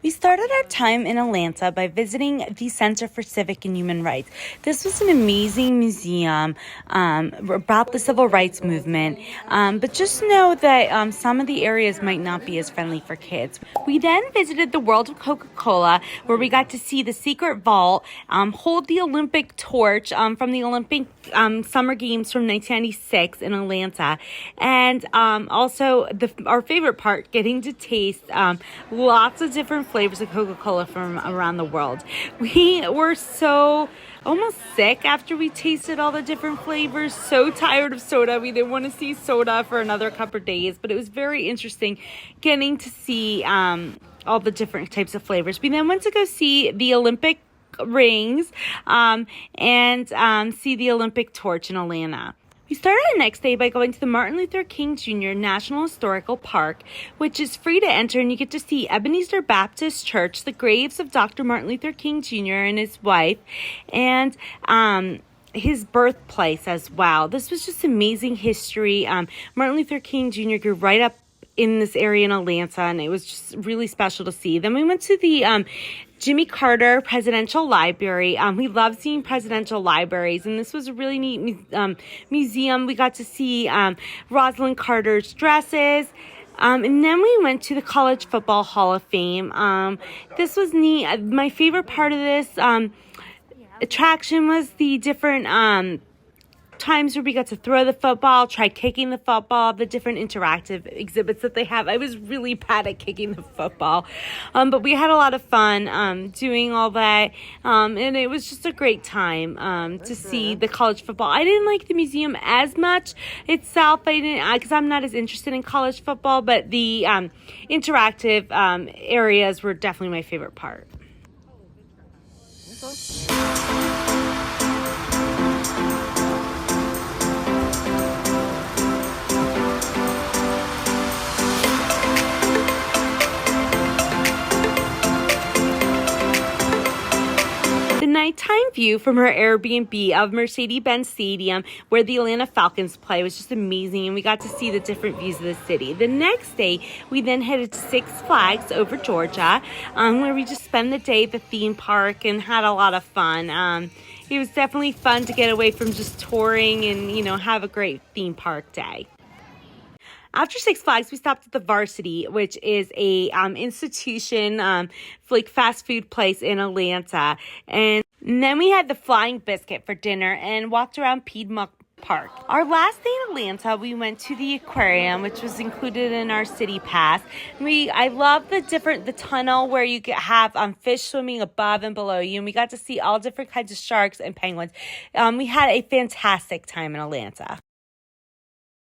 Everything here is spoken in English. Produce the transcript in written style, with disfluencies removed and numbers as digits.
We started our time in Atlanta by visiting the Center for Civic and Human Rights. This was an amazing museum about the civil rights movement, but just know that some of the areas might not be as friendly for kids. We then visited the World of Coca Cola, where we got to see the secret vault, hold the Olympic torch from the Olympic Summer Games from 1996 in Atlanta, and also our favorite part, getting to taste lots of different flavors of Coca-Cola from around the world. We were so almost sick after we tasted all the different flavors, so tired of soda. We didn't want to see soda for another couple of days, but it was very interesting getting to see all the different types of flavors. We then went to go see the Olympic rings and see the Olympic torch in Atlanta. We started the next day by going to the Martin Luther King Jr. National Historical Park, which is free to enter, and you get to see Ebenezer Baptist Church, the graves of Dr. Martin Luther King Jr. and his wife, and his birthplace as well. This was just amazing history. Martin Luther King Jr. grew right up in this area in Atlanta, and it was just really special to see. Then we went to the Jimmy Carter Presidential Library. We love seeing presidential libraries, and this was a really neat museum. We got to see Rosalind Carter's dresses. And then we went to the College Football Hall of Fame. This was neat. My favorite part of this attraction was the different times where we got to throw the football, try kicking the football, the different interactive exhibits that they have. I was really bad at kicking the football, but we had a lot of fun doing all that, and it was just a great time to see the college football. I didn't like the museum as much itself, because I'm not as interested in college football, but the interactive areas were definitely my favorite part. The nighttime view from her Airbnb of Mercedes-Benz Stadium, where the Atlanta Falcons play, was just amazing, and we got to see the different views of the city. The next day, we then headed to Six Flags over Georgia, where we just spent the day at the theme park and had a lot of fun. It was definitely fun to get away from just touring and, have a great theme park day. After Six Flags, we stopped at the Varsity, which is a institution, like fast food place in Atlanta. And then we had the Flying Biscuit for dinner and walked around Piedmont Park. Our last day in Atlanta, we went to the Aquarium, which was included in our city pass. I love the tunnel where you have fish swimming above and below you, and we got to see all different kinds of sharks and penguins. We had a fantastic time in Atlanta.